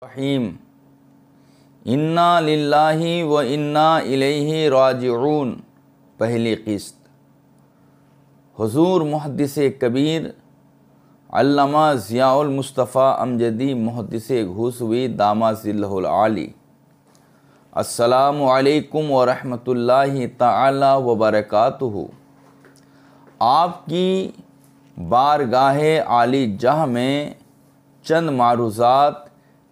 रहीम। इन्ना लिल्लाहि व इन्ना इलैहि राजिऊन। पहली किस्त। हुज़ूर मुहद्दिस कबीर अल्लामा ज़ियाउल मुस्तफ़ा अमजदी मुहद्दिस घूसवी दामाज़िल्लहुल आली। अस्सलामु अलैकुम व रहमतुल्लाहि तआला व बरकातुहू। आपकी बारगाहे आली जह में चंद मारूज़ात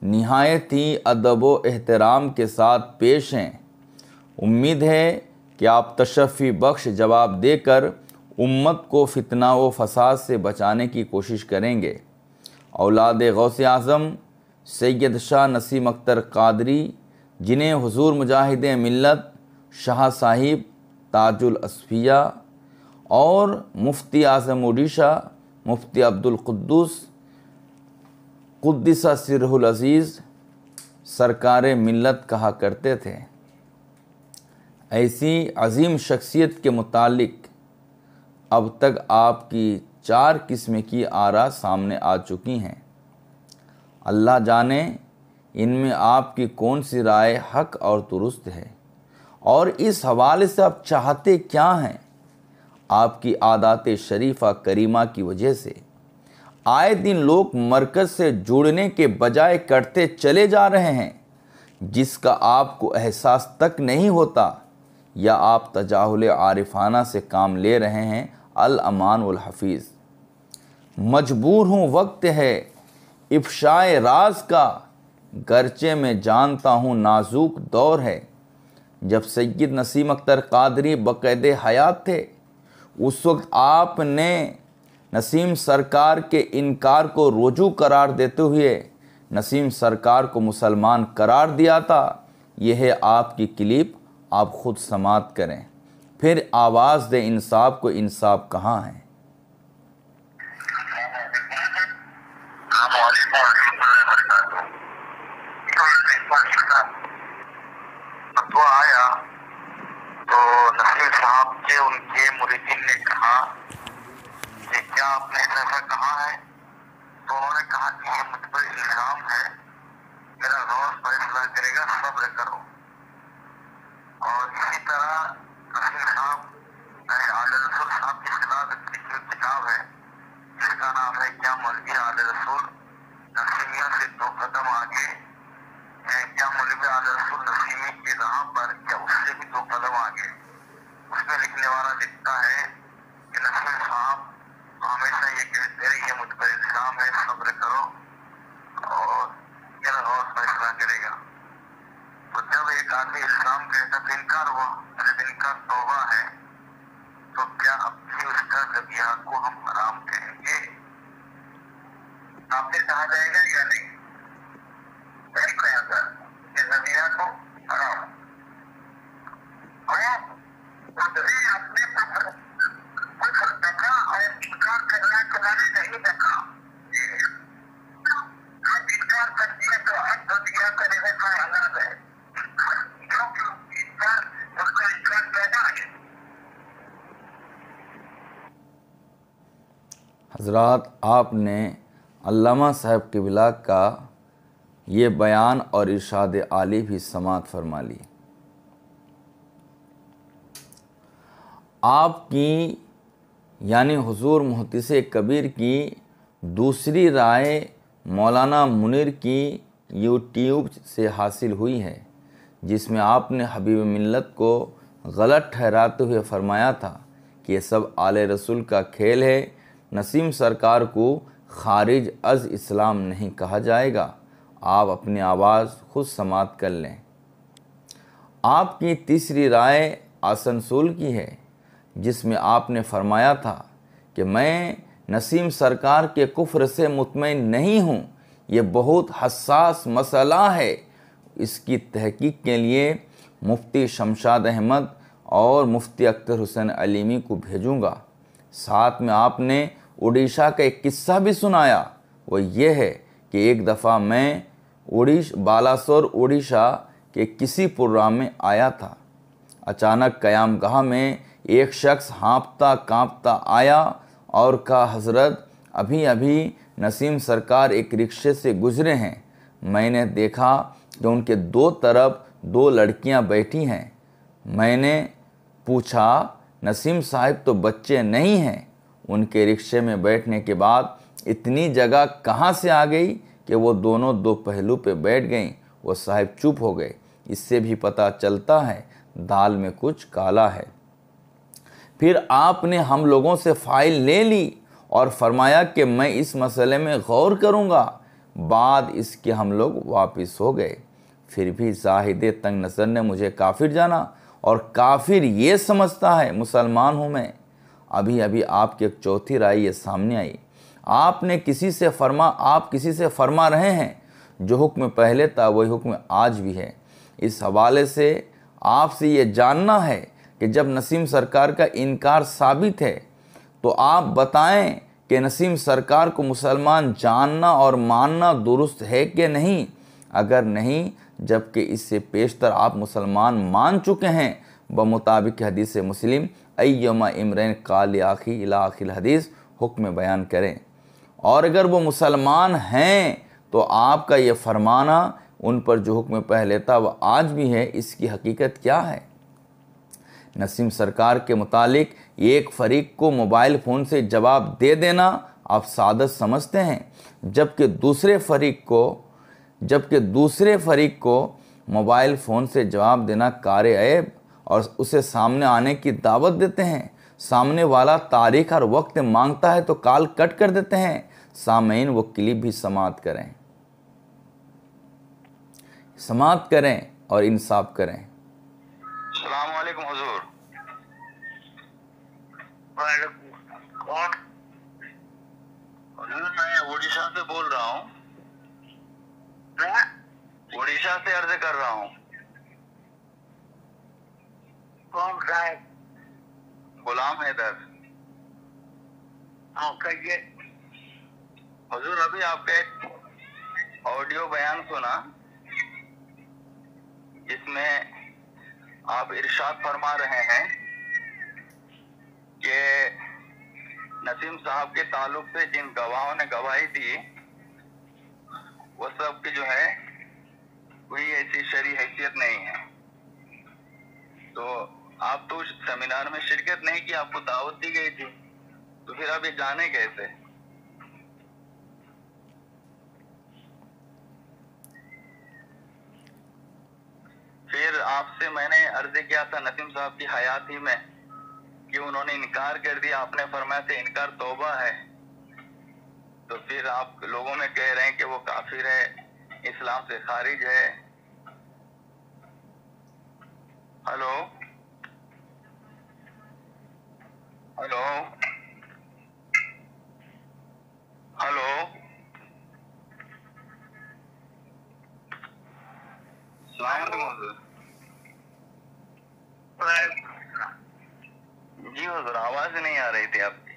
निहायत ही अदब व एहतराम के साथ पेश हैं। उम्मीद है कि आप तशफ़ी बख्श जवाब देकर उम्मत को फितना व फसाद से बचाने की कोशिश करेंगे। औलाद गौसे आज़म सैयद शाह नसीम अख्तर क़ादरी, जिन्हें हुज़ूर मुजाहिद मिल्लत शाह साहिब ताजुल असफ़िया और मुफ्ती आज़म उड़ीसा मुफ्ती अब्दुल क़ुद्दूस क़ुद्दिसा सिर्हुल अज़ीज़ सरकार मिल्लत कहा करते थे। ऐसी अज़ीम शख्सियत के मुतालिक अब तक आपकी 4 किस्म की आरा सामने आ चुकी हैं। अल्लाह जाने इनमें आपकी कौन सी राय हक़ और दुरुस्त है और इस हवाले से आप चाहते क्या हैं। आपकी आदात शरीफ़ा करीमा की वजह से आए दिन लोग मरकज़ से जुड़ने के बजाय करते चले जा रहे हैं, जिसका आपको एहसास तक नहीं होता, या आप तजाहुल आरिफाना से काम ले रहे हैं। अल अमान वल हफीज़। मजबूर हूँ, वक्त है इफ़शाए राज का, गर्चे में जानता हूँ नाजुक दौर है। जब सैयद नसीम अख्तर क़ादरी बक़ैद हयात थे, उस वक्त आपने नसीम सरकार के इनकार को रुजू करार देते हुए नसीम सरकार को मुसलमान करार दिया था। यह है आपकी क्लिप, आप ख़ुद समात करें, फिर आवाज़ दे इंसाफ को। इंसाफ कहाँ है? फतवा आया तो नसीम साहब के उनके मुरीदीन ने कहा कि क्या आपने ऐसा कहा है? तो उन्होंने कहा कि ये मुझ पर इल्ज़ाम है, मेरा गौर फैसला करेगा, सब्र करो। और इसी तरह नसीम साहब आले रसूल साहब की खिलाफत लिखी किताब है जिसका नाम है क्या मौलवी आले रसूल नसीमियों से 2 कदम आगे, क्या मौलवी आले रसूल नसीमी की राह पर या उससे भी 2 कदम आगे। उसमें लिखने वाला लिखता है कि नसीम साहब हमेशा ये कहते रहे ये मुझ पर इल्ज़ाम है, सब्र करो और मेरा गौर फैसला करेगा। तो जब एक आदमी इल्ज़ाम कहता तो इनकार हुआ, जब इनकार तौबा है तो क्या अब भी उसका ज़बिया को हम हराम कहेंगे? आपने कहा जाएगा या नहीं? नहीं कहा सर, ये ज़बिया को हराम हज़रात, आपने अल्लामा साहब क़िबला का ये बयान और इरशाद आली भी समात फरमा ली। आपकी यानी हुज़ूर मुहद्दिस कबीर की दूसरी राय मौलाना मुनीर की यूट्यूब से हासिल हुई है, जिसमें आपने हबीब मिल्लत को गलत ठहराते हुए फरमाया था कि ये सब आले रसूल का खेल है, नसीम सरकार को खारिज अज़ इस्लाम नहीं कहा जाएगा। आप अपनी आवाज़ खुद समात कर लें। आपकी तीसरी राय आसनसोल की है, जिसमें आपने फरमाया था कि मैं नसीम सरकार के कुफ्र से मुतमईन नहीं हूँ, ये बहुत हसास मसला है, इसकी तहकीक के लिए मुफ्ती शमशाद अहमद और मुफ्ती अख्तर हुसैन अलीमी को भेजूँगा। साथ में आपने उड़ीसा का एक किस्सा भी सुनाया। वो ये है कि एक दफ़ा मैं बालासोर उड़ीसा के किसी प्रोग्राम में आया था। अचानक क़यामगाह में एक शख्स हाँफता काँपता आया और कहा, हज़रत अभी अभी नसीम सरकार एक रिक्शे से गुज़रे हैं, मैंने देखा कि उनके दो तरफ दो लड़कियां बैठी हैं। मैंने पूछा, नसीम साहब तो बच्चे नहीं हैं? उनके रिक्शे में बैठने के बाद इतनी जगह कहाँ से आ गई कि वो दोनों दो पहलू पे बैठ गईं। वो साहब चुप हो गए। इससे भी पता चलता है दाल में कुछ काला है। फिर आपने हम लोगों से फाइल ले ली और फरमाया कि मैं इस मसले में गौर करूँगा। बाद इसके हम लोग वापस हो गए। फिर भी जाहिद तंग नज़र ने मुझे काफिर जाना और काफिर ये समझता है मुसलमान हूँ मैं। अभी अभी आपकी एक चौथी राय ये सामने आई। आप किसी से फरमा रहे हैं, जो हुक्म पहले था वही हुक्म आज भी है। इस हवाले से आपसे ये जानना है कि जब नसीम सरकार का इनकार साबित है तो आप बताएं कि नसीम सरकार को मुसलमान जानना और मानना दुरुस्त है कि नहीं। अगर नहीं, जबकि इससे पेशतर आप मुसलमान मान चुके हैं बमुताबिक हदीस मुस्लिम अय्युमा इमरैन काल आखी इला आखिल हदीस हुक्म बयान करें। और अगर वो मुसलमान हैं तो आपका ये फरमाना उन पर जो हुक्म पहले था वह आज भी है, इसकी हकीकत क्या है? नसीम सरकार के मुतालिक एक फरीक को मोबाइल फ़ोन से जवाब दे देना आप सादत समझते हैं, जबकि दूसरे फरीक को मोबाइल फ़ोन से जवाब देना कारे ऐब और उसे सामने आने की दावत देते हैं। सामने वाला तारीख और वक्त मांगता है तो कॉल कट कर देते हैं। सामईन वो क्लिप भी समाअत करें और इंसाफ करें। अस्सलाम वालेकुम हुजूर। कौन? हुजूर मैं उड़ीसा से बोल रहा हूँ। उड़ीसा से अर्ज कर रहा हूँ। कौन साहब? गुलाम हैदर। हाँ कहिए। हुजूर अभी आपका एक ऑडियो बयान सुना जिसमें आप इरशाद फरमा रहे हैं कि नसीम साहब के ताल्लुक से जिन गवाहों ने गवाही दी वो सब की जो है कोई ऐसी शरई हैसियत नहीं है। तो आप तो उस सेमिनार में शिरकत नहीं की, आपको दावत दी गई थी, तो फिर आप ये जाने कैसे? फिर आपसे मैंने अर्ज किया था नसीम साहब की हयाती में कि उन्होंने इनकार कर दिया। आपने फरमाया था इनकार तौबा है। तो फिर आप लोगों में कह रहे हैं कि वो काफिर है, इस्लाम से खारिज है। हेलो हेलो हेलो जी हुजूर, आवाज नहीं आ रही थी आपकी।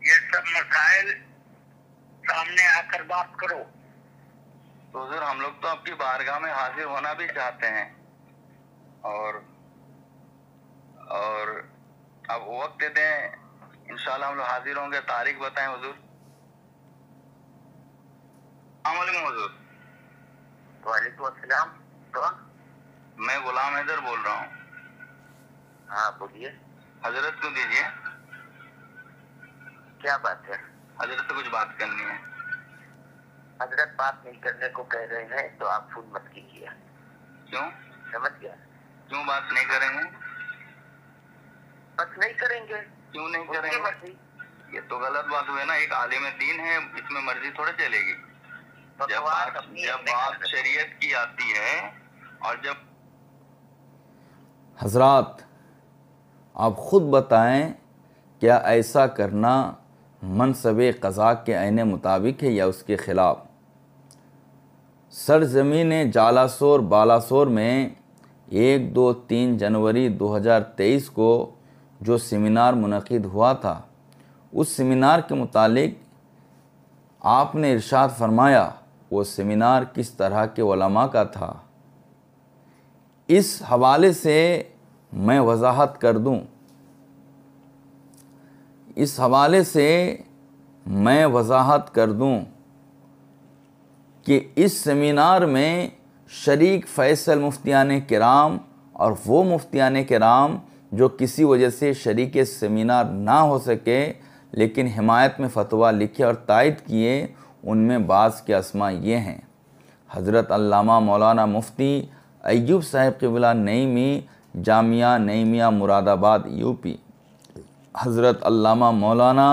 ये सब मसाइल सामने आकर बात करो। तो हुजूर हम लोग तो आपकी बारगाह में हाजिर होना भी चाहते हैं और अब वक्त दे दें, इंशाल्लाह हम लोग हाजिर होंगे। तारीख बताएं हुजूर। अस्सलाम हुजूर। वालेकुम अस्सलाम। कौन? मैं गुलाम हैदर बोल रहा हूँ। हाँ बोलिए। हजरत को दीजिए। क्या बात है? हजरत से कुछ बात करनी है। हजरत बात नहीं करने को कह रहे हैं तो आप फोन मत कीजिए। क्यों? समझ गया। क्यों बात नहीं करेंगे? बस नहीं करेंगे। क्यों नहीं करेंगे? ये तो गलत बात हुई ना। एक आलिम दीन है, इसमें मर्जी थोड़े चलेगी। जब बात शरीयत की आती है और जब हजरात आप ख़ुद बताएं, क्या ऐसा करना मनसबे क़ज़ा के ऐन मुताबिक है या उसके ख़िलाफ़? सरज़मीन जालासोर बालासोर में 1, 2, 3 जनवरी 2023 को जो सेमिनार मुनक़िद हुआ था, उस सेमिनार के मुतालिक आपने इरशाद फरमाया वो सेमिनार किस तरह के उलमा का था। इस हवाले से मैं वजाहत कर दूं। इस हवाले से मैं वजाहत कर दूं कि इस सेमिनार में शरीक फैसल मुफ्तियान किराम और वो मुफ्तियान किराम जो किसी वजह से शरीक सेमिनार ना हो सके लेकिन हिमायत में फतवा लिखे और तायद किए, उनमें बाज़ के अस्मा ये हैं: हज़रत अल्लामा मौलाना मुफ्ती अय्यूब साहिब क़िबला नईमी, जामिया नईमिया मुरादाबाद यूपी; हज़रत अल्लामा मौलाना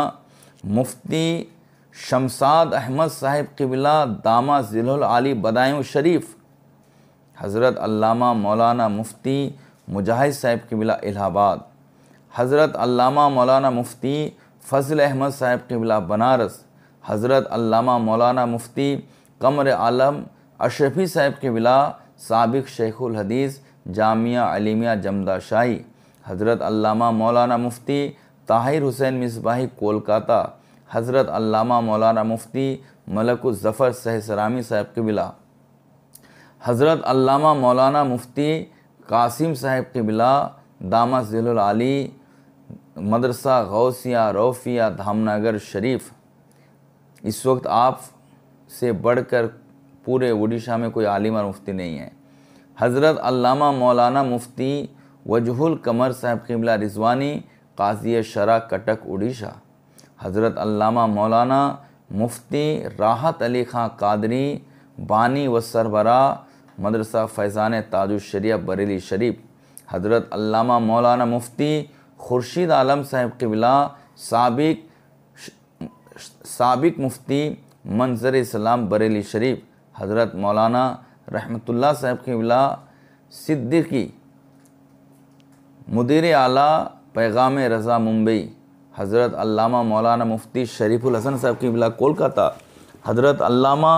मुफ्ती शमसाद अहमद साहिब क़िबला दामा ज़िलुल आली बदायूं शरीफ; हज़रत अल्लामा मौलाना मुफ्ती मुजाहिद साहिब क़िबला इलाहाबाद; हज़रत अल्लामा मौलाना मुफ्ती फ़ज़ल अहमद साहिब क़िबला बनारस; हज़रत अल्लामा मौलाना मुफ्ती कमर आलम अशरफी साहिब क़िबला साबिक़ शेखुल हदीस जामिया अलीमिया जमदा शाही; हज़रत अल्लामा मौलाना मुफ्ती ताहिर हुसैन मिसबाही कोलकाता; हज़रत अल्लामा मौलाना मुफ्ती मलकुज़ ज़फ़र सहसरामी साहिब क़िबला; हज़रत अल्लामा मौलाना मुफ्ती कासिम साहिब क़िबला दामा ज़िलुल आली मदरसा गौसिया रौफिया धामनगर शरीफ। इस वक्त आप से बढ़कर पूरे उड़ीसा में कोई आलिम और मुफ्ती नहीं है। हज़रत अल्लामा मौलाना मुफ्ती वजहुल कमर साहिब क़िबला रिज़वानी काज़ी शरा कटक उड़ीसा; हज़रत अल्लामा मौलाना मुफ्ती राहत अली ख़ां कादरी बानी व सरबरा मदरसा फैज़ान ताजुश्शरिया बरेली शरीफ; हज़रत अल्लामा मौलाना मुफ्ती खुर्शीद आलम साहिब क़िबला साबिक़ मुफ्ती मंज़र इस्लाम बरेली शरीफ; हज़रत मौलाना रहमतुल्लाह साहिब क़िबला सिद्दीक़ी मुदीर आला पैगाम रज़ा मुंबई; हज़रत अल्लामा मौलाना मुफ्ती शरीफुल हसन साहिब क़िबला कोलकाता; हज़रत अल्लामा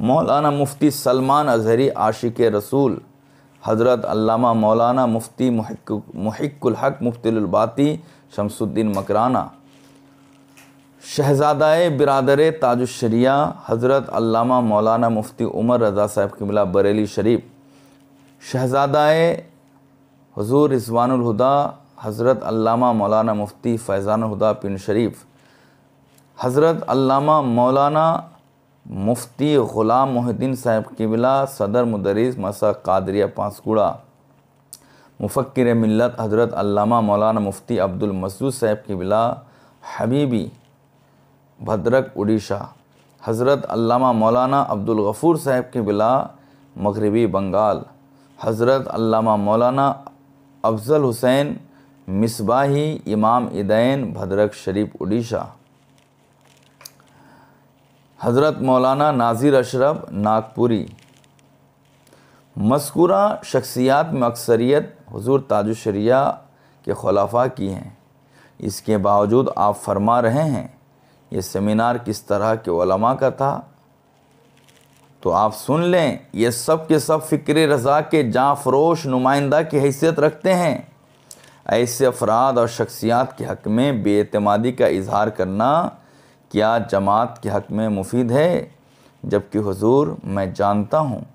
मौलाना मुफ्ती सलमान अज़हरी आशिक़ रसूल; हज़रत अल्लामा मौलाना मुफ्ती मुहिक्कुल हक़ मुफ्तिल बाती शमसुद्दीन मकराना; शहज़ादाए बिरादर ताजुश्शरिया हज़रत अल्लामा मौलाना मुफ्ती उमर रज़ा साहिब क़िबला बरेली शरीफ; शहज़ादाए हुज़ूर रिज़वानुल हुदा हज़रत अल्लामा मौलाना मुफ्ती फ़ैज़ानुल हुदा पिन शरीफ; हज़रत अल्लामा मौलाना मुफ्ती ग़ुलाम मोहिद्दीन साहिब क़िबला सदर मुदर्रिस मसा कादरिया पांसकुड़ा; मुफ़क्किर मिल्लत हज़रत अल्लामा मौलाना मुफ्ती अब्दुल मसूद साहिब क़िबला हबीबी भद्रक उड़ीसा; हज़रत अल्लामा मौलाना अब्दुल गफ़ूर साहिब क़िबला मग़रिबी बंगाल; हज़रत अल्लामा मौलाना अफ़ज़ल हुसैन मिसबाही इमाम इदैन भद्रक शरीफ उड़ीसा; हज़रत मौलाना नाज़िर अशरफ नागपुरी। मज़कूरा शख्सियात में अक्सरियत हुज़ूर ताजुश्शरिया के खुलाफा की हैं। इसके बावजूद आप फरमा रहे हैं ये सेमिनार किस तरह के उलमा का था, तो आप सुन लें। ये सब के सब फ़िक्र रज़ा के जाँफ़रोश नुमाइंदा की हैसियत रखते हैं। ऐसे अफराद और शख्सियात के हक़ में बेएतमादी का इजहार करना क्या जमात के हक़ में मुफीद है? जबकि हुज़ूर, मैं जानता हूँ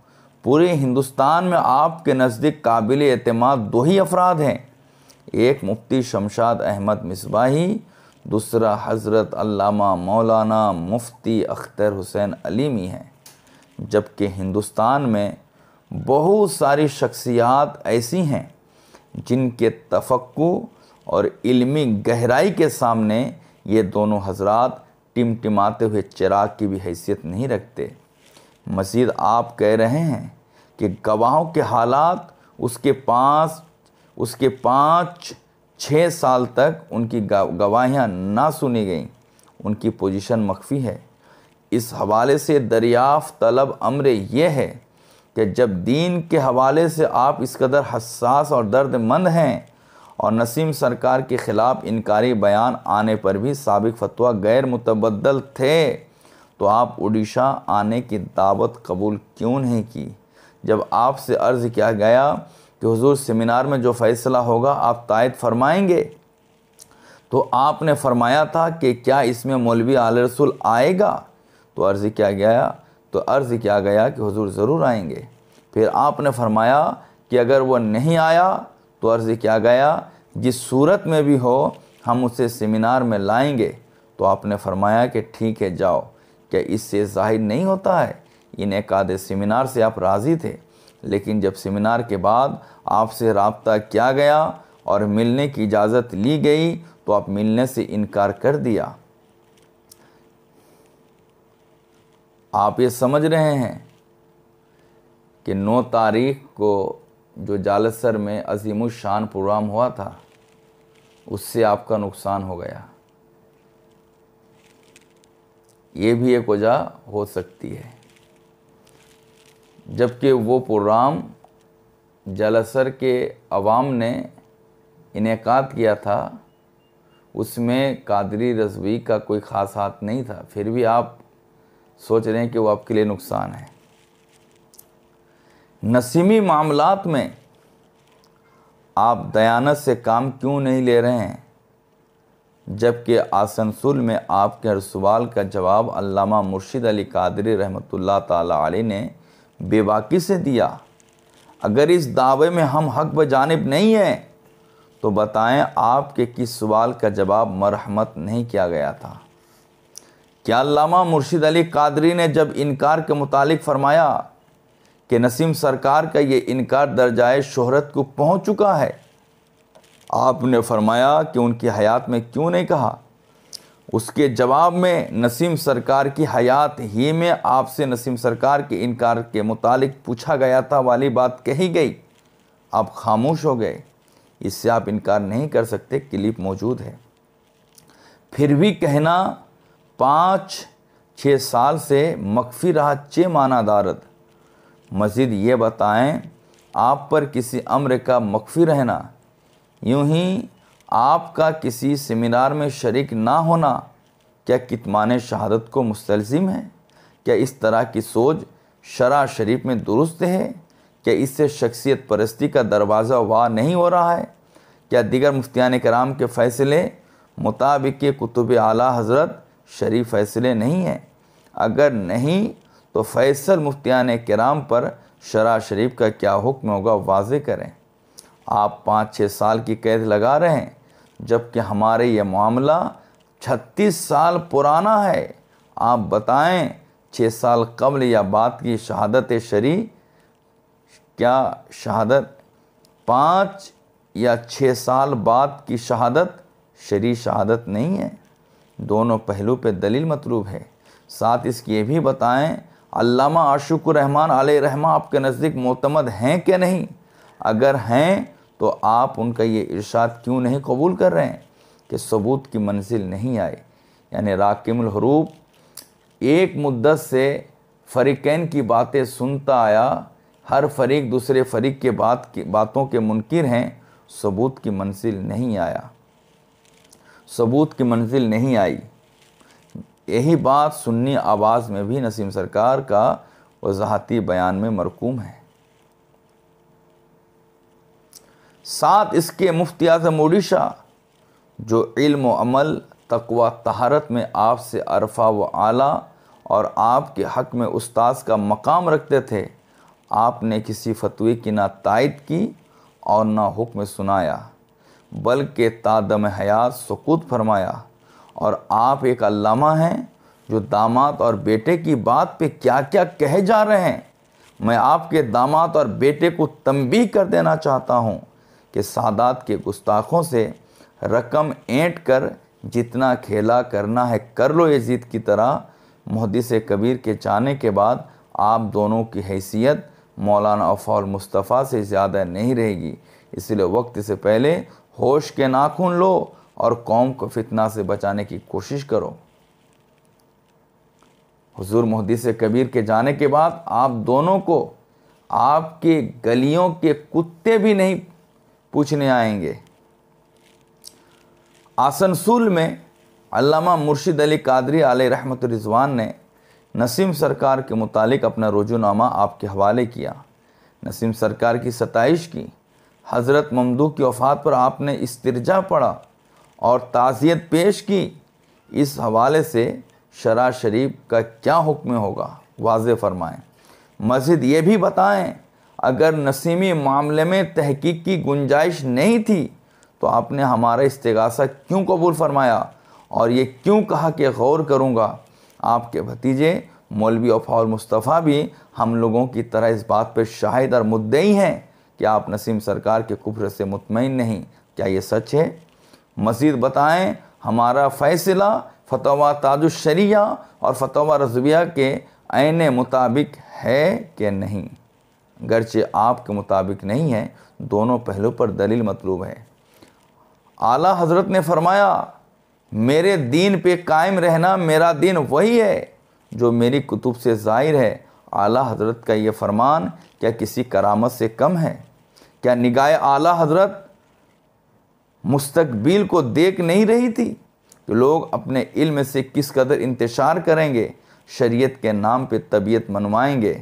पूरे हिंदुस्तान में आपके नज़दीक काबिल एतमाद दो ही अफराद हैं, एक मुफ्ती शमशाद अहमद मिसबाही, दूसरा हज़रत अल्लामा मौलाना मुफ्ती अख्तर हुसैन अलीमी हैं। जबकि हिंदुस्तान में बहुत सारी शख्सियात ऐसी हैं जिनके तफक्कु और इल्मी गहराई के सामने ये दोनों हज़रात टिमटिमाते हुए चिराग की भी हैसियत नहीं रखते। मज़ीद आप कह रहे हैं कि गवाहों के हालात उसके 5-6 साल तक उनकी गवाहियाँ ना सुनी गईं, उनकी पोजीशन मख्फी है। इस हवाले से दरियाफ़्त तलब अम्र यह है कि जब दीन के हवाले से आप इस कदर हसास और दर्दमंद हैं और नसीम सरकार के ख़िलाफ़ इनकारी बयान आने पर भी साबिक़ फ़तवा गैर मुतबद्दल थे, तो आप उड़ीसा आने की दावत कबूल क्यों नहीं की? जब आपसे अर्ज़ किया गया कि हुज़ूर सेमिनार में जो फ़ैसला होगा आप तायद फरमाएंगे, तो आपने फरमाया था कि क्या इसमें मौलवी आले रसूल आएगा? तो अर्ज़ किया गया कि हुज़ूर ज़रूर आएंगे। फिर आपने फरमाया कि अगर वो नहीं आया तो अर्ज़ किया गया जिस सूरत में भी हो हम उसे सेमिनार में लाएंगे। तो तो आपने फरमाया कि ठीक है जाओ। क्या इससे ज़ाहिर नहीं होता है इनेकाद सेमिनार से आप राज़ी थे, लेकिन जब सेमिनार के बाद आपसे रब्ता किया गया और मिलने की इजाज़त ली गई तो आप मिलने से इनकार कर दिया। आप ये समझ रहे हैं कि 9 तारीख को जो जालसर में अज़ीमुश्शान प्रोग्राम हुआ था उससे आपका नुकसान हो गया। ये भी एक वजह हो सकती है, जबकि वो प्रोग्राम जालसर के अवाम ने इनेकाद किया था, उसमें कादरी रज़वी का कोई ख़ास हाथ नहीं था, फिर भी आप सोच रहे हैं कि वो आपके लिए नुकसान है। नसीमी मामलात में आप दयानत से काम क्यों नहीं ले रहे हैं, जबकि आसनसोल में आपके हर सवाल का जवाब अल्लामा मुर्शिद अली कादरी रहमतुल्लाह ताला अलैह ने बेबाकी से दिया। अगर इस दावे में हम हक बजानिब नहीं हैं तो बताएं आपके किस सवाल का जवाब मरहमत नहीं किया गया था। क्या अल्लामा मुर्शिद अली कादरी ने जब इनकार के मुतालिक फरमाया कि नसीम सरकार का ये इनकार दर्जाए शोहरत को पहुंच चुका है, आपने फरमाया कि उनकी हयात में क्यों नहीं कहा? उसके जवाब में नसीम सरकार की हयात ही में आपसे नसीम सरकार के इनकार के मुतालिक पूछा गया था वाली बात कही गई, आप खामोश हो गए। इससे आप इनकार नहीं कर सकते, क्लिप मौजूद है। फिर भी कहना 5-6 साल से मख्फी रहा चे माना दारद। मज़ीद ये बताएं आप पर किसी अम्र का मख्फी रहना, यूं ही आपका किसी सेमिनार में शरीक ना होना क्या कितमान शहादत को मुस्तलज़िम है? क्या इस तरह की सोच शरा शरीफ में दुरुस्त है? क्या इससे शख्सियत परस्ती का दरवाज़ा वाह नहीं हो रहा है? क्या दिगर मुफ्तियान कराम के फ़ैसले मुताबिक कुतुब आला हज़रत शरीफ फ़ैसले नहीं हैं? अगर नहीं तो फ़ैसल मुफ्तियान कराम पर शरा शरीफ का क्या हुक्म होगा वाज़े करें। आप 5-6 साल की कैद लगा रहे हैं, जबकि हमारे ये मामला 36 साल पुराना है। आप बताएं 6 साल कबल या बाद की शहादत शरी क्या शहादत 5 या 6 साल बाद की शहादत शरी शहादत नहीं है? दोनों पहलू पे दलील मतलूब है। साथ इसकी ये भी बताएं अल्लामा आशिकुर रहमान अलैहि रहमा आपके नज़दीक मोतमद हैं कि नहीं? अगर हैं तो आप उनका ये इरशाद क्यों नहीं कबूल कर रहे हैं कि सबूत की मंजिल नहीं आए? यानी राकिमुल हरूफ एक मुद्दत से फ़रीक़ैन की बातें सुनता आया, हर फरीक दूसरे फरीक के बातों के मुनकिर हैं, सबूत की मंजिल नहीं आया, सबूत की मंजिल नहीं आई। यही बात सुन्नी आवाज़ में भी नसीम सरकार का वज़ाहती बयान में मरकूम है। साथ इसके मुफ्ती आज़म ओडिशा जो इल्म व अमल तक़वा तहारत में आपसे अरफा व आला और आपके हक़ में उस्ताद का मकाम रखते थे, आपने किसी फतवे की ना तायद की और ना हुक्म सुनाया, बल्कि तादम हयात सुकूत फरमाया। और आप एक अल्लामा हैं जो दामाद और बेटे की बात पे क्या क्या कहे जा रहे हैं। मैं आपके दामाद और बेटे को तंबीह कर देना चाहता हूँ कि सादात के गुस्ताखों से रकम ऐंठ कर जितना खेला करना है कर लो यजीद की तरह। मुहद्दिस कबीर के जाने के बाद आप दोनों की हैसियत मौलाना अफ़ाल मुस्तफ़ा से ज़्यादा नहीं रहेगी, इसलिए वक्त से पहले होश के नाखून लो और कौम को फितना से बचाने की कोशिश करो। हुजूर मुहद्दिस कबीर के जाने के बाद आप दोनों को आपके गलियों के कुत्ते भी नहीं पूछने आएंगे। आसनसोल में अल्लामा मुर्शिद अली कादरी अलैहि रहमत रिज़वान ने नसीम सरकार के मुतालिक अपना रुजूनामा आपके हवाले किया। नसीम सरकार की सताइश की, हज़रत ममदू की वफ़ात पर आपने इस्तिरजा पढ़ा और ताज़ियत पेश की। इस हवाले से शरा शरीफ का क्या हुक्म होगा वाज़े फरमाएँ। मज़ीद ये भी बताएं अगर नसीमी मामले में तहकीक की गुंजाइश नहीं थी तो आपने हमारा इस्तिगासा क्यों कबूल फरमाया और ये क्यों कहा कि गौर करूँगा। आपके भतीजे मौलवी वफा मुस्तफ़ा भी हम लोगों की तरह इस बात पर शाहिद और मुद्दई हैं कि आप नसीम सरकार के कुफ्र से मुतमईन नहीं। क्या ये सच है? मज़ीद बताएं, हमारा फ़ैसला फतवा ताजुश शरिया और फतवा रज़विया के ऐन मुताबिक है कि नहीं। गर्चे आपके मुताबिक नहीं है, दोनों पहलू पर दलील मतलूब है। आला हज़रत ने फरमाया, मेरे दीन पे कायम रहना मेरा दीन वही है जो मेरी कुतुब से ज़ाहिर है। आला हज़रत का ये फरमान क्या किसी करामत से कम है? क्या निगाह आला हज़रत मुस्तकबिल को देख नहीं रही थी कि लोग अपने इल्म से किस कदर इंतशार करेंगे, शरीयत के नाम पे तबीयत मनवाएंगे।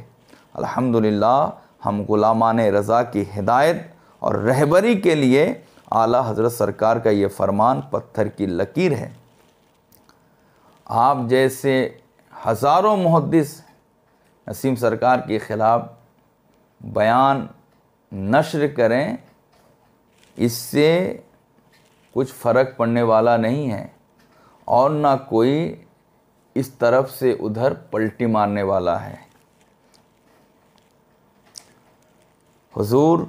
अल्हम्दुलिल्लाह हम गुलामान रज़ा की हिदायत और रहबरी के लिए आला हज़रत सरकार का ये फरमान पत्थर की लकीर है। आप जैसे हज़ारों मुहद्दिस नसीम सरकार के ख़िलाफ़ बयान नश्र करें, इससे कुछ फ़र्क पड़ने वाला नहीं है और ना कोई इस तरफ से उधर पलटी मारने वाला है। हुजूर,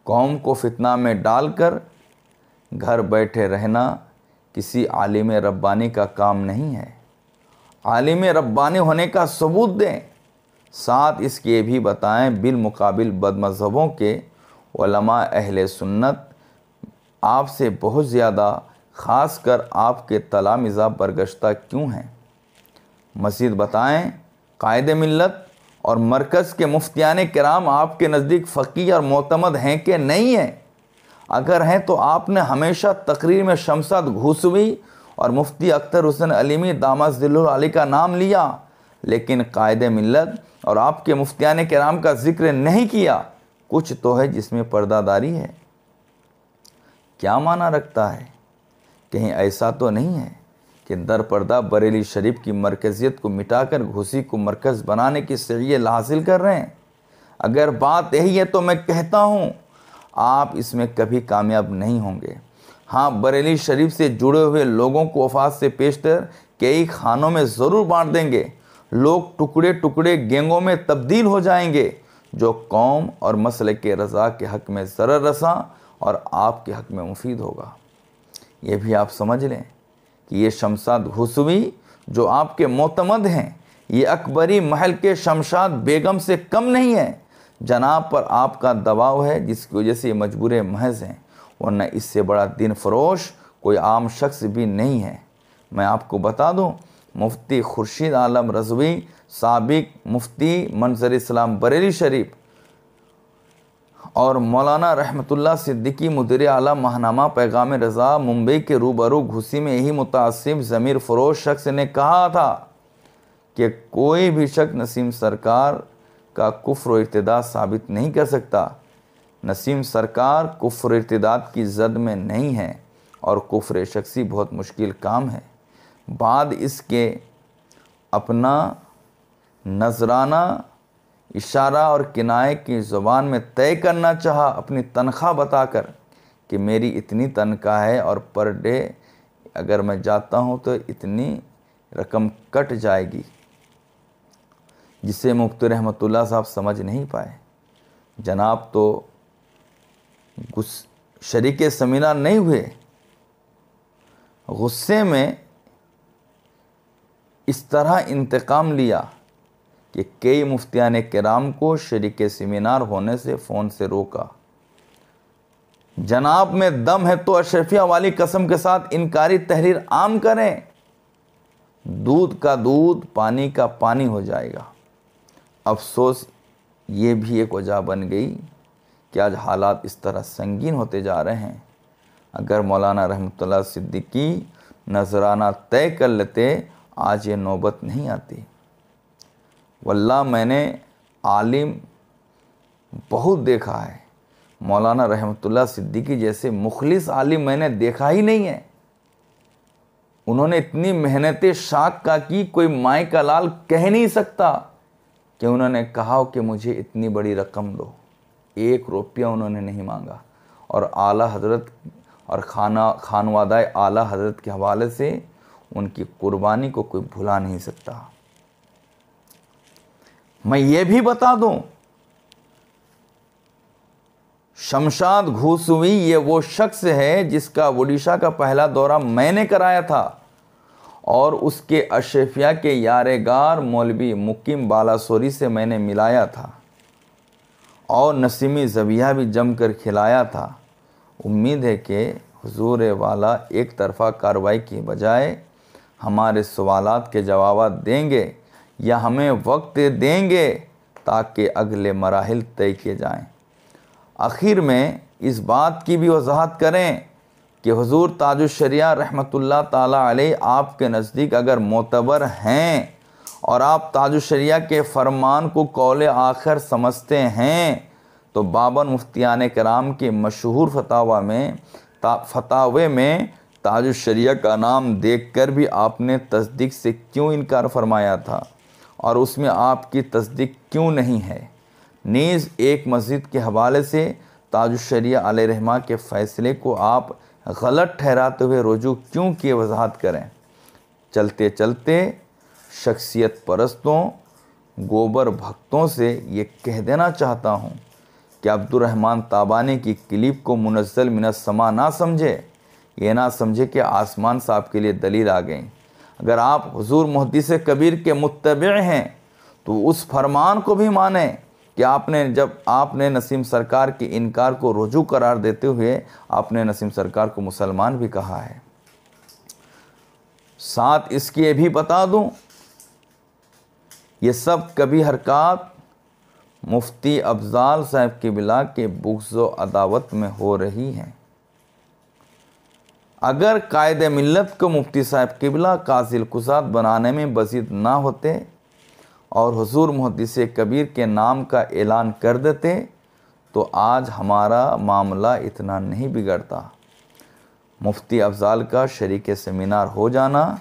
कौम को फितना में डालकर घर बैठे रहना किसी आलिम रब्बानी का काम नहीं है। आलिम रब्बानी होने का सबूत दें, साथ इसके भी बताएं बिलमुकाबिल बदमज़हबों के उलमा अहले सुन्नत आपसे बहुत ज़्यादा ख़ास कर आपके तलामिज़ा बरगश्ता क्यों हैं। मज़ीद बताएं, कायदे मिल्लत और मरकज़ के मुफ्तियान किराम आपके नज़दीक फ़क़ीह और मोतमद हैं कि नहीं हैं? अगर हैं तो आपने हमेशा तकरीर में शमसाद घूसवी और मुफ्ती अख्तर हुसैन अलीमी दामद अली का नाम लिया, लेकिन कायदे मिल्लत और आपके मुफ्तियान किराम का ज़िक्र नहीं किया। कुछ तो है जिसमें पर्दादारी है। क्या माना रखता है? कहीं ऐसा तो नहीं है कि दर पर्दा बरेली शरीफ की मरकज़ियत को मिटाकर घुसी को मरकज़ बनाने की सही हासिल कर रहे हैं? अगर बात यही है तो मैं कहता हूँ आप इसमें कभी कामयाब नहीं होंगे। हाँ, बरेली शरीफ से जुड़े हुए लोगों को वफात से पेशतर कई खानों में ज़रूर बांट देंगे। लोग टुकड़े टुकड़े गैंगों में तब्दील हो जाएंगे जो कौम और मसले के रज़ा के हक़ में ज़रर रसा और आपके हक़ में मुफीद होगा। ये भी आप समझ लें कि ये शमशाद घुसवी जो आपके मोतमद हैं, ये अकबरी महल के शमशाद बेगम से कम नहीं है। जनाब पर आपका दबाव है जिसकी वजह से ये मजबूर महज हैं, वरना इससे बड़ा दिन फरोश कोई आम शख्स भी नहीं है। मैं आपको बता दूं, मुफ्ती खुर्शीद आलम रज़वी, साबिक मुफ्ती मंजर इस्लाम बरेली शरीफ और मौलाना रहमतुल्लाह सिद्दीकी मुदीर आला महनामा पैगाम रज़ा मुंबई के रूबरू घुसी में यही मुतासिब ज़मीर फरोश शख्स ने कहा था कि कोई भी शख्स नसीम सरकार का कुफ्र व इर्तिदाद साबित नहीं कर सकता। नसीम सरकार कुफ्र इर्तिदाद की जद में नहीं है और कुफ्र शख्सी बहुत मुश्किल काम है। बाद इसके अपना नजराना इशारा और किनाए की ज़ुबान में तय करना चाहा अपनी तनख्वाह बताकर कि मेरी इतनी तनख्वाह है और पर डे अगर मैं जाता हूँ तो इतनी रकम कट जाएगी, जिसे मुफ्ती रहमतुल्लाह साहब समझ नहीं पाए। जनाब तो शरीके सेमिनार नहीं हुए, गुस्से में इस तरह इंतकाम लिया कि कई मुफ्तियान किराम को शरीके सेमिनार होने से फ़ोन से रोका। जनाब में दम है तो अशरफिया वाली कसम के साथ इनकारी तहरीर आम करें, दूध का दूध पानी का पानी हो जाएगा। अफसोस ये भी एक वजह बन गई कि आज हालात इस तरह संगीन होते जा रहे हैं। अगर मौलाना रहमतुल्लाह सिद्दीकी नजराना तय कर लेते आज ये नौबत नहीं आती। वल्लाह मैंने आलिम बहुत देखा है, मौलाना रहमतुल्लाह सिद्दीकी जैसे मुखलिस आलिम मैंने देखा ही नहीं है। उन्होंने इतनी मेहनतें शाक का की कोई माए का लाल कह नहीं सकता कि उन्होंने कहा हो कि मुझे इतनी बड़ी रकम दो। 1 रुपया उन्होंने नहीं मांगा और आला हज़रत और खानवादा आला हज़रत के हवाले से उनकी कुर्बानी को कोई भुला नहीं सकता। मैं ये भी बता दूं, शमशाद घूसवी ये वो शख्स है जिसका ओडिशा का पहला दौरा मैंने कराया था और उसके अशरफिया के यारेगार मौलवी मुकीम बालासोरी से मैंने मिलाया था और नसीमी ज़बिया भी जमकर खिलाया था। उम्मीद है कि हुजूर वाला एक तरफ़ा कार्रवाई की बजाय हमारे सवालात के जवाब देंगे या हमें वक्त देंगे ताकि अगले मराहिल तय किए जाएं। आखिर में इस बात की भी वजाहत करें कि हुजूर ताजुश्शरिया रहमतुल्लाह ताला अलैह आपके नज़दीक अगर मोतबर हैं और आप ताजुश्शरिया के फरमान को कौल आखिर समझते हैं तो बाबर मुफ्तियान कराम के मशहूर फतावे में ताजुश्शरिया का नाम देखकर भी आपने तस्दीक से क्यों इनकार फरमाया था और उसमें आपकी तस्दीक क्यों नहीं है? नीज़ एक मस्जिद के हवाले से ताजुश्शरिया अलैहिर्रहमा के फ़ैसले को आप गलत ठहराते हुए रुजू क्यों किए, वजाहत करें। चलते चलते शख्सियत परस्तों गोबर भक्तों से ये कह देना चाहता हूँ कि अब्दुर्रहमान ताबानी की क्लिप को मुनज़्ज़ल मिनस समा ना समझे, ये ना समझे कि आसमान से आपके लिए दलील आ गई। अगर आप हुजूर मुहद्दिस कबीर के मुत्तबे हैं तो उस फरमान को भी माने कि आपने नसीम सरकार के इनकार को रुजू करार देते हुए आपने नसीम सरकार को मुसलमान भी कहा है। साथ इसकी ये भी बता दूं, ये सब कभी हरकत मुफ्ती अफजाल साहब की बिला के बुग़्ज़ अदावत में हो रही हैं। अगर कायदे मिल्लत को मुफ्ती साहब किबला कासिल कुसात बनाने में बसीद ना होते और हुजूर मुहद्दिस कबीर के नाम का ऐलान कर देते तो आज हमारा मामला इतना नहीं बिगड़ता। मुफ्ती अफजाल का शरीक सेमिनार हो जाना,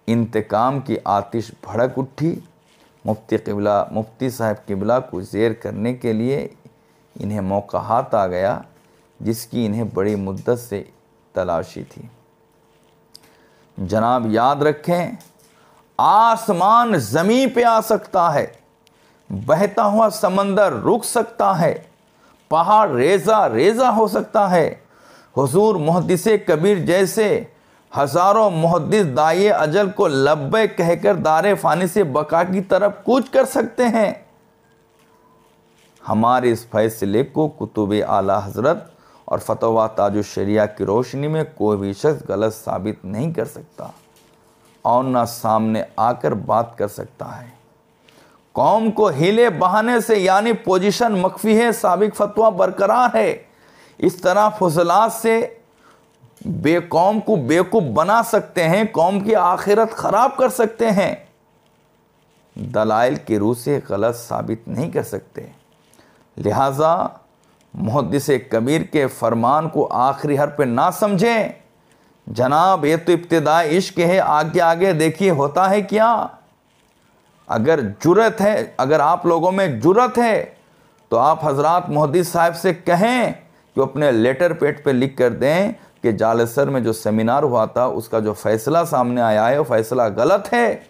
इंतकाम की आतिश भड़क उठी। मुफ्ती साहब किबला को ज़ेर करने के लिए इन्हें मौका हाथ आ गया जिसकी इन्हें बड़ी मुद्दत से तलाशी थी। जनाब याद रखें, आसमान ज़मीन पे आ सकता है, बहता हुआ समंदर रुक सकता है, पहाड़ रेज़ा रेज़ा हो सकता है। हुजूर मुहद्दिस कबीर जैसे हज़ारों मुहद्दिस दाए अजल को लब्बे कहकर दारे फ़ानी से बका की तरफ कूच कर सकते हैं। हमारे इस फैसले को कुतुब आला हज़रत और फतवा ताजुश्शरिया की रोशनी में कोई भी शख्स गलत साबित नहीं कर सकता और ना सामने आकर बात कर सकता है। कौम को हिले बहाने से यानी पोजीशन मख्फी है, साबिक फतवा बरकरार है। इस तरह फजलात से बेकौम को बेवकूफ़ बना सकते हैं, कौम की आखिरत ख़राब कर सकते हैं। दलाइल की रूह से गलत साबित नहीं कर सकते। लिहाजा मुहद्दिस कबीर के फरमान को आखिरी हर पे ना समझें। जनाब ये तो इब्तिदाई इश्क है, आगे आगे देखिए होता है क्या। अगर जुर्रत है, अगर आप लोगों में जुर्रत है तो आप हजरात मुहद्दिस साहब से कहें कि अपने लेटर पैड पे लिख कर दें कि जालसर में जो सेमिनार हुआ था उसका जो फ़ैसला सामने आया है वो फ़ैसला गलत है।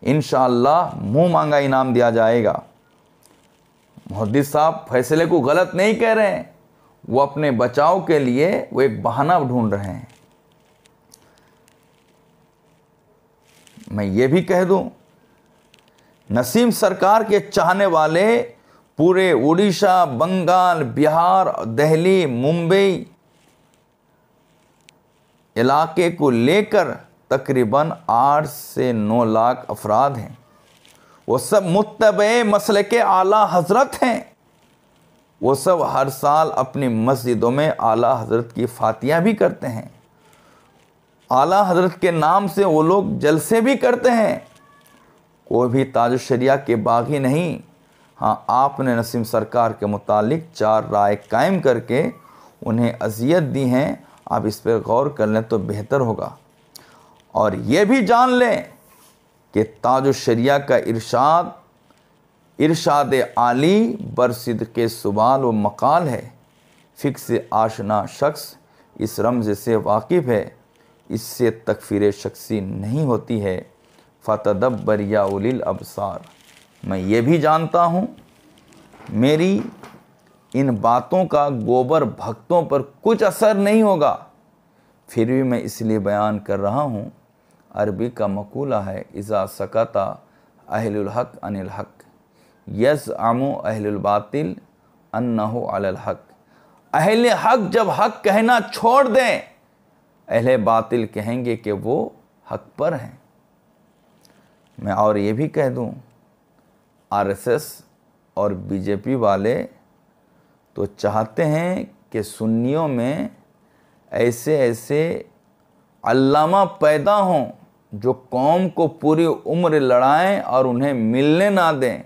इंशाअल्लाह मुँह मांगा इनाम दिया जाएगा। मुहद्दिस साहब फैसले को गलत नहीं कह रहे हैं, वो अपने बचाव के लिए वो एक बहाना ढूंढ रहे हैं। मैं ये भी कह दूं, नसीम सरकार के चाहने वाले पूरे उड़ीसा, बंगाल, बिहार, दिल्ली, मुंबई इलाके को लेकर तकरीबन 8 से 9 लाख अफराद हैं। वो सब मुत्तबे मसले के आला हज़रत हैं। वो सब हर साल अपनी मस्जिदों में आला हज़रत की फातिया भी करते हैं। आला हज़रत के नाम से वो लोग जलसे भी करते हैं। कोई भी ताजुश्शरिया के बागी नहीं। हाँ, आपने नसीम सरकार के मुतालिक 4 राय कायम करके उन्हें अजियत दी हैं। आप इस पर गौर कर लें तो बेहतर होगा। और ये भी जान लें कि ताजुश्शरिया का इरशाद आली बरसिद के सुबाल व मकाल है। फ़िक्र से आशना शख्स इस रमज़ से वाकिफ़ है, इससे तकफ़ीर शख्सी नहीं होती है। फ़तदब्बर या उलिल अबसार। मैं ये भी जानता हूँ मेरी इन बातों का गोबर भक्तों पर कुछ असर नहीं होगा, फिर भी मैं इसलिए बयान कर रहा हूँ। अरबी का मकूला है, इज़ा सकता अहलुल हक़ अनिल हक़ यज़अमु अहलुल बातिल अन्नहु अलल हक़। अहले हक़ जब हक़ कहना छोड़ दें, अहले बातिल कहेंगे कि वो हक़ पर हैं। मैं और ये भी कह दूँ, आरएसएस और बीजेपी वाले तो चाहते हैं कि सुन्नियों में ऐसे ऐसे अल्लामा पैदा हों जो कौम को पूरी उम्र लड़ाएं और उन्हें मिलने ना दें,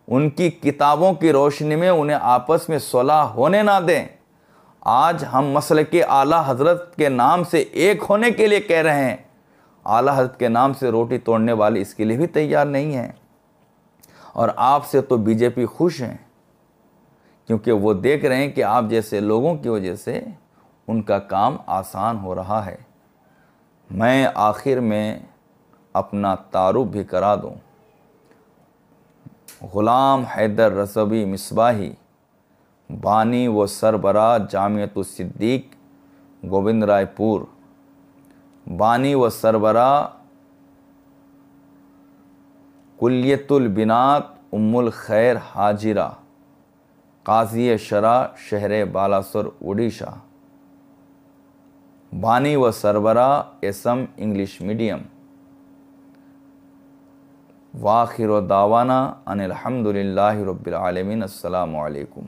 उनकी किताबों की रोशनी में उन्हें आपस में सुलह होने ना दें। आज हम मसलके आला हज़रत के नाम से एक होने के लिए कह रहे हैं, आला हज़रत के नाम से रोटी तोड़ने वाले इसके लिए भी तैयार नहीं हैं। और आपसे तो बीजेपी खुश हैं, क्योंकि वो देख रहे हैं कि आप जैसे लोगों की वजह से उनका काम आसान हो रहा है। मैं आखिर में अपना तारुफ भी करा दूं। ग़ुलाम हैदर रज़वी मिसबाही, बानी व सरबरा जामियतुस सिद्दीक गोविंद रायपुर, बानी व सरबरा कुल्लियतुल बिनात उम्मुल खैर हाजिरा, काज़ी शरा शहर बालासुर उड़ीसा, बानी व सरबरा एसम इंग्लिश मीडियम। वाखिर दावाना अनिल हम्दुलिल्लाहि रब्बिल आलमीन। अस्सलामु अलैकुम।